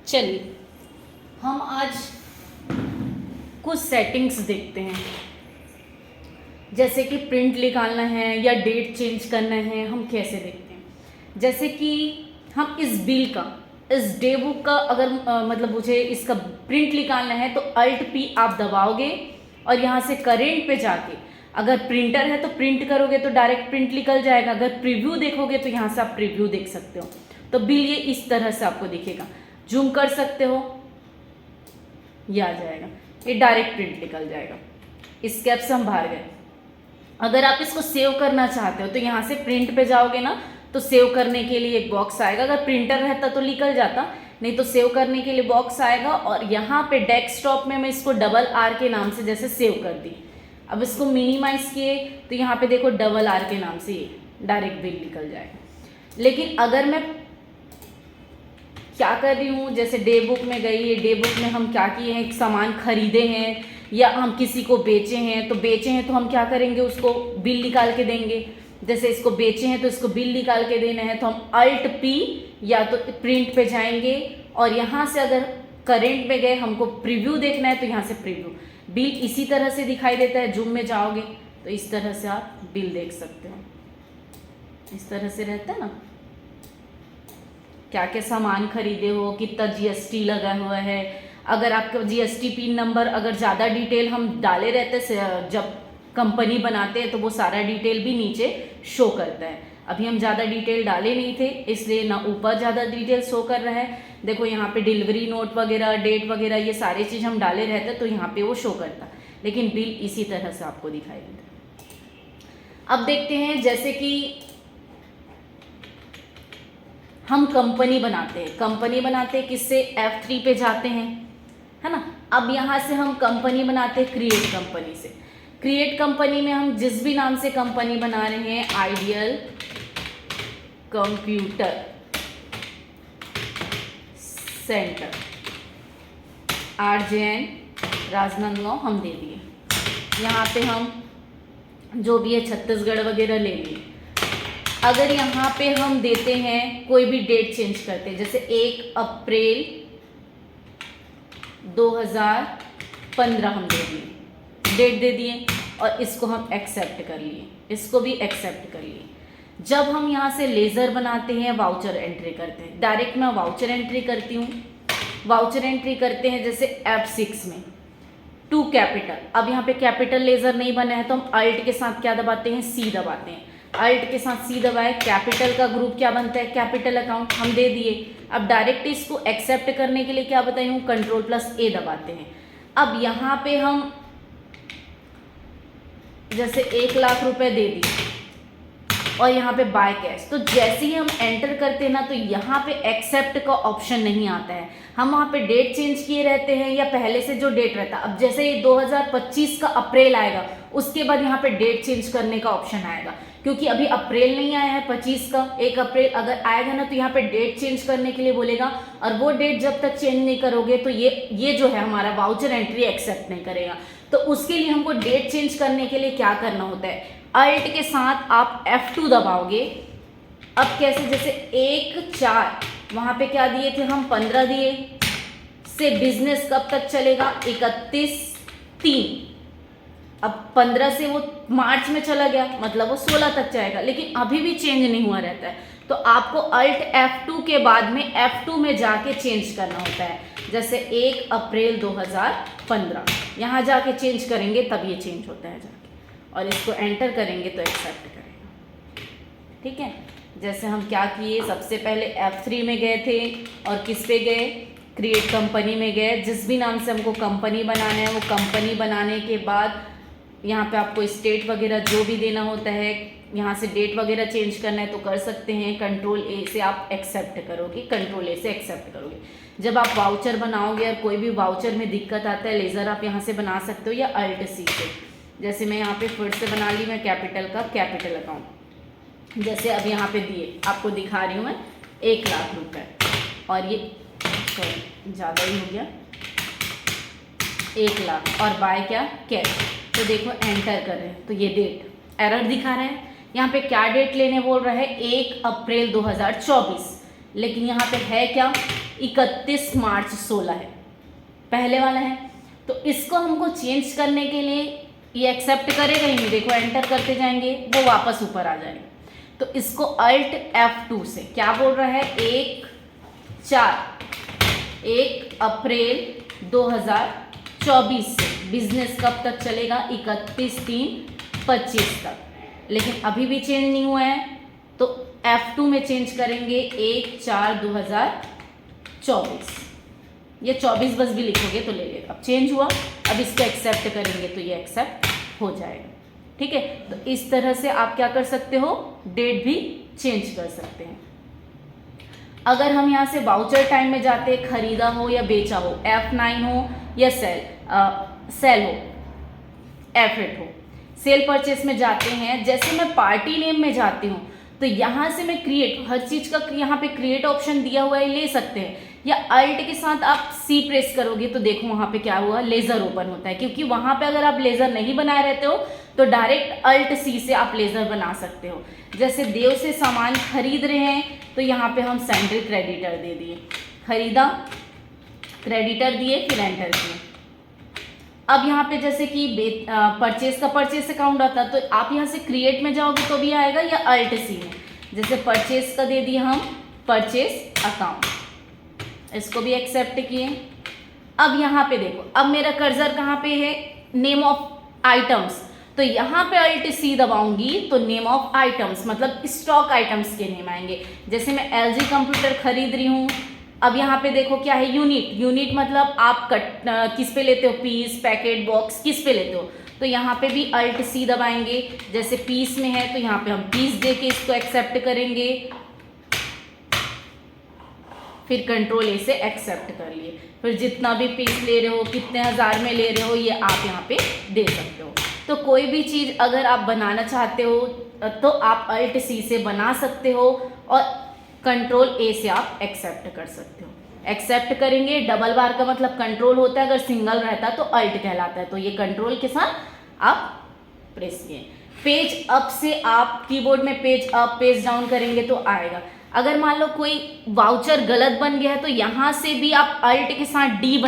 चलिए हम आज कुछ सेटिंग्स देखते हैं, जैसे कि प्रिंट निकालना है या डेट चेंज करना है। हम कैसे देखते हैं, जैसे कि हम इस बिल का, इस डे बुक का अगर मतलब मुझे इसका प्रिंट निकालना है तो अल्ट पी आप दबाओगे और यहाँ से करेंट पे जाके अगर प्रिंटर है तो प्रिंट करोगे तो डायरेक्ट प्रिंट निकल जाएगा। अगर प्रीव्यू देखोगे तो यहाँ से आप प्रीव्यू देख सकते हो। तो बिल ये इस तरह से आपको दिखेगा, जूम कर सकते हो, ये आ जाएगा, ये डायरेक्ट प्रिंट निकल जाएगा। इस स्टेप से हम बाहर गए। अगर आप इसको सेव करना चाहते हो तो यहाँ से प्रिंट पे जाओगे ना तो सेव करने के लिए एक बॉक्स आएगा। अगर प्रिंटर रहता तो निकल जाता, नहीं तो सेव करने के लिए बॉक्स आएगा। और यहाँ पे डेस्कटॉप में मैं इसको डबल आर के नाम से जैसे सेव कर दी। अब इसको मिनिमाइज किए तो यहाँ पे देखो डबल आर के नाम से ये डायरेक्ट बिल निकल जाएगा। लेकिन अगर मैं क्या कर रही हूँ, जैसे डे बुक में गई, ये डे बुक में हम क्या किए हैं, एक सामान खरीदे हैं या हम किसी को बेचे हैं, तो हम क्या करेंगे, उसको बिल निकाल के देंगे। जैसे इसको बेचे हैं तो इसको बिल निकाल के देना है तो हम अल्ट पी या तो प्रिंट पे जाएंगे और यहाँ से अगर करेंट में गए, हमको प्रीव्यू देखना है तो यहाँ से प्रीव्यू। बिल इसी तरह से दिखाई देता है। जूम में जाओगे तो इस तरह से आप बिल देख सकते हो, इस तरह से रहता है ना, क्या क्या सामान खरीदे हो, कितना जीएसटी लगा हुआ है। अगर आपका जीएसटी पिन नंबर अगर ज़्यादा डिटेल हम डाले रहते जब कंपनी बनाते हैं तो वो सारा डिटेल भी नीचे शो करता है। अभी हम ज़्यादा डिटेल डाले नहीं थे इसलिए ना ऊपर ज़्यादा डिटेल शो कर रहा है। देखो यहाँ पे डिलीवरी नोट वगैरह, डेट वगैरह, ये सारी चीज़ हम डाले रहते तो यहाँ पे वो शो करता, लेकिन बिल इसी तरह से आपको दिखाई देता। अब देखते हैं, जैसे कि हम कंपनी बनाते हैं किससे, F3 पे जाते हैं, है ना। अब यहाँ से हम कंपनी बनाते हैं क्रिएट कंपनी से। क्रिएट कंपनी में हम जिस भी नाम से कंपनी बना रहे हैं, ideal computer centre RJN Rajnandgaon हम दे दिए। यहाँ पे हम जो भी है छत्तीसगढ़ वगैरह ले लिए। अगर यहाँ पे हम देते हैं, कोई भी डेट चेंज करते हैं, जैसे 1 अप्रैल 2015 हम दे दिए, डेट दे दिए और इसको हम एक्सेप्ट कर लिए, इसको भी एक्सेप्ट कर लिए। जब हम यहाँ से लेज़र बनाते हैं, वाउचर एंट्री करते हैं, डायरेक्ट मैं वाउचर एंट्री करती हूँ। वाउचर एंट्री करते हैं जैसे F6 में, टू कैपिटल। अब यहाँ पे कैपिटल लेज़र नहीं बना है तो हम अल्ट के साथ क्या दबाते हैं, C दबाते हैं। अल्ट के साथ C दबाए, कैपिटल का ग्रुप क्या बनता है, कैपिटल अकाउंट हम दे दिए। अब डायरेक्ट इसको एक्सेप्ट करने के लिए क्या बताई हूँ, Ctrl+A दबाते हैं। अब यहाँ पे हम जैसे 1 लाख रुपए दे दिए और यहाँ पे बाय कैश, तो जैसे ही हम एंटर करते हैं ना तो यहाँ पे एक्सेप्ट का ऑप्शन नहीं आता है। हम वहाँ पे डेट चेंज किए रहते हैं या पहले से जो डेट रहता है, अब जैसे ये 2025 का अप्रैल आएगा उसके बाद यहाँ पे डेट चेंज करने का ऑप्शन आएगा, क्योंकि अभी अप्रैल नहीं आया है 25 का। 1 अप्रैल अगर आएगा ना तो यहाँ पे डेट चेंज करने के लिए बोलेगा, और वो डेट जब तक चेंज नहीं करोगे तो ये जो है हमारा वाउचर एंट्री एक्सेप्ट नहीं करेगा। तो उसके लिए हमको डेट चेंज करने के लिए क्या करना होता है, अल्ट के साथ आप F2 दबाओगे। अब कैसे, जैसे 1/4 वहाँ पे क्या दिए थे हम, 15 दिए, से बिजनेस कब तक चलेगा, 31/3। अब 15 से वो मार्च में चला गया, मतलब वो 16 तक जाएगा, लेकिन अभी भी चेंज नहीं हुआ रहता है। तो आपको अल्ट F2 के बाद में F2 में जाके चेंज करना होता है। जैसे 1 अप्रैल 2015 यहाँ जाके चेंज करेंगे तब ये चेंज होता है जाके, और इसको एंटर करेंगे तो एक्सेप्ट करेगा। ठीक है, जैसे हम क्या किए, सबसे पहले F3 में गए थे और किस पे गए, क्रिएट कंपनी में गए। जिस भी नाम से हमको कंपनी बनाना है वो कंपनी बनाने के बाद यहाँ पे आपको स्टेट वगैरह जो भी देना होता है, यहाँ से डेट वगैरह चेंज करना है तो कर सकते हैं। Ctrl+A से आप एक्सेप्ट करोगे, Ctrl+A से एक्सेप्ट करोगे। जब आप वाउचर बनाओगे और कोई भी वाउचर में दिक्कत आता है, लेज़र आप यहाँ से बना सकते हो या Alt+C से। जैसे मैं यहाँ पे फिर से बना ली, मैं कैपिटल का कैपिटल अकाउंट, जैसे अब यहाँ पे दिए, आपको दिखा रही हूँ मैं, 1 लाख रुपए, और ये ज़्यादा ही हो गया, 1 लाख, और बाय क्या, कैश। तो देखो एंटर कर रहे हैं तो ये डेट एरर दिखा रहा है। यहाँ पे क्या डेट लेने बोल रहा है, 1 अप्रैल 2024, लेकिन यहाँ पे है क्या, 31 मार्च 16 है, पहले वाला है। तो इसको हमको चेंज करने के लिए ये एक्सेप्ट करेगा ही नहीं, देखो एंटर करते जाएंगे वो वापस ऊपर आ जाएगा। तो इसको अल्ट F2 से क्या बोल रहा है, 1 अप्रैल 2024 से बिजनेस कब तक चलेगा, 31/3/25 तक। लेकिन अभी भी चेंज नहीं हुआ है तो F2 में चेंज करेंगे 1/4/2024, ये 24 बस भी लिखोगे तो ले लेगा। अब चेंज हुआ, अब इसको एक्सेप्ट करेंगे तो ये एक्सेप्ट हो जाएगा। ठीक है, तो इस तरह से आप क्या कर सकते हो, डेट भी चेंज कर सकते हैं। अगर हम यहाँ से वाउचर टाइम में जाते, खरीदा हो या बेचा हो, F9 हो या सेल हो, F8 हो, सेल परचेस में जाते हैं। जैसे मैं पार्टी नेम में जाती हूँ तो यहाँ से मैं क्रिएट, हर चीज़ का यहाँ पे क्रिएट ऑप्शन दिया हुआ है, ले सकते हैं। या अल्ट के साथ आप C प्रेस करोगे तो देखो वहाँ पे क्या हुआ, लेज़र ओपन होता है। क्योंकि वहाँ पे अगर आप लेज़र नहीं बनाए रहते हो तो डायरेक्ट अल्ट C से आप लेज़र बना सकते हो। जैसे देव से सामान खरीद रहे हैं तो यहाँ पे हम सेंट्री क्रेडिटर दे दिए, खरीदा क्रेडिटर दिए, फिर एंटर किए। अब यहाँ पे जैसे कि परचेस का परचेस अकाउंट आता है तो आप यहाँ से क्रिएट में जाओगे तो भी आएगा, या अल्ट C में। जैसे परचेस का दे दिया हम परचेस अकाउंट, इसको भी एक्सेप्ट किए। अब यहाँ पे देखो, अब मेरा कर्सर कहाँ पे है, नेम ऑफ आइटम्स, तो यहाँ पे अल्ट C दबाऊंगी तो नेम ऑफ आइटम्स मतलब स्टॉक आइटम्स के नेम आएंगे। जैसे मैं LG कंप्यूटर खरीद रही हूँ, अब यहाँ पे देखो क्या है, यूनिट मतलब आप किस पे लेते हो, पीस, पैकेट, बॉक्स, किस पे लेते हो। तो यहाँ पे भी अल्ट C दबाएंगे। जैसे पीस में है तो यहाँ पे हम पीस दे के इसको एक्सेप्ट करेंगे, फिर कंट्रोल A से एक्सेप्ट कर लिए। फिर जितना भी पीस ले रहे हो, कितने हज़ार में ले रहे हो, ये आप यहाँ पे दे सकते हो। तो कोई भी चीज़ अगर आप बनाना चाहते हो तो आप अल्ट C से बना सकते हो और कंट्रोल A से आप एक्सेप्ट कर सकते हो। एक्सेप्ट करेंगे, डबल बार का मतलब कंट्रोल होता है, अगर सिंगल रहता है तो अल्ट कहलाता है। तो ये कंट्रोल के साथ आप प्रेस किए। पेज अप से आप कीबोर्ड में पेज अप पेज डाउन करेंगे तो आएगा। अगर मान लो कोई वाउचर गलत बन गया है तो यहाँ से भी आप अल्ट के साथ D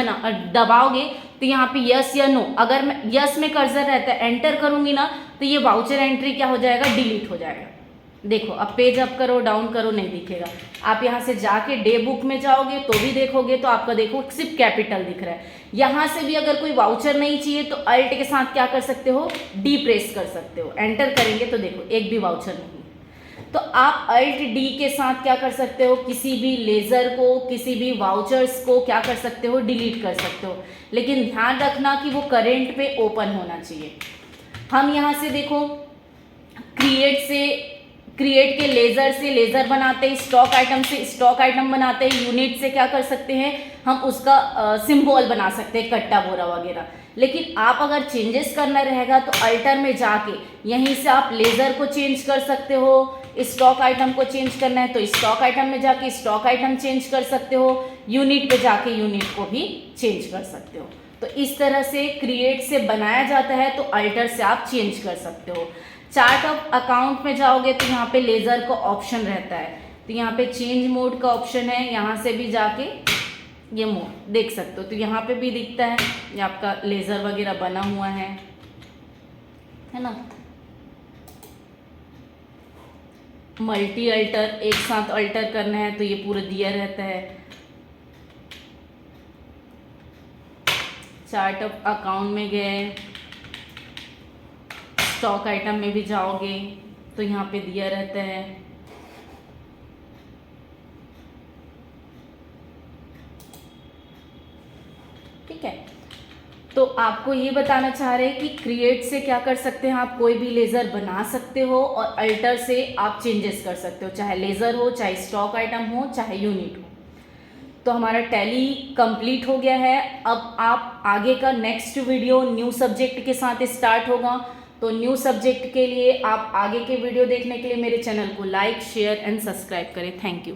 दबाओगे तो यहाँ पे यस या नो, अगर मैं यस में कर्सर रहता है, एंटर करूँगी ना तो ये वाउचर एंट्री क्या हो जाएगा, डिलीट हो जाएगा। देखो अब पेज अप करो, डाउन करो, नहीं दिखेगा। आप यहाँ से जाके डे बुक में जाओगे तो भी देखोगे तो आपका देखो सिर्फ कैपिटल दिख रहा है। यहाँ से भी अगर कोई वाउचर नहीं चाहिए तो अल्ट के साथ क्या कर सकते हो, D प्रेस कर सकते हो। एंटर करेंगे तो देखो एक भी वाउचर नहीं। तो आप अल्ट D के साथ क्या कर सकते हो, किसी भी लेज़र को, किसी भी वाउचर्स को क्या कर सकते हो, डिलीट कर सकते हो। लेकिन ध्यान रखना कि वो करंट पे ओपन होना चाहिए। हम यहाँ से देखो क्रिएट के लेज़र से लेज़र बनाते हैं, स्टॉक आइटम से स्टॉक आइटम बनाते हैं, यूनिट से क्या कर सकते हैं, हम उसका सिंबल बना सकते हैं, कट्टा बोरा वगैरह। लेकिन आप अगर चेंजेस करना रहेगा तो अल्टर में जाके यहीं से आप लेज़र को चेंज कर सकते हो, स्टॉक आइटम को चेंज करना है तो स्टॉक आइटम में जाके स्टॉक आइटम चेंज कर सकते हो, यूनिट पे जाके यूनिट को भी चेंज कर सकते हो। तो इस तरह से क्रिएट से बनाया जाता है तो अल्टर से आप चेंज कर सकते हो। चार्ट ऑफ अकाउंट में जाओगे तो यहाँ पे लेज़र का ऑप्शन रहता है, तो यहाँ पे चेंज मोड का ऑप्शन है, यहाँ से भी जाके ये मोड देख सकते हो। तो यहाँ पे भी दिखता है ये आपका लेज़र वगैरह बना हुआ है ना। मल्टी अल्टर, एक साथ अल्टर करना है तो ये पूरा दिया रहता है। चार्ट ऑफ अकाउंट में गए, स्टॉक आइटम में भी जाओगे तो यहाँ पे दिया रहता है। ठीक है, तो आपको ये बताना चाह रहे हैं कि क्रिएट से क्या कर सकते हैं, आप कोई भी लेज़र बना सकते हो और अल्टर से आप चेंजेस कर सकते हो, चाहे लेज़र हो, चाहे स्टॉक आइटम हो, चाहे यूनिट हो। तो हमारा टैली कंप्लीट हो गया है। अब आप आगे का नेक्स्ट वीडियो न्यू सब्जेक्ट के साथ स्टार्ट होगा। तो न्यू सब्जेक्ट के लिए आप आगे के वीडियो देखने के लिए मेरे चैनल को लाइक, शेयर एंड सब्सक्राइब करें। Thank you.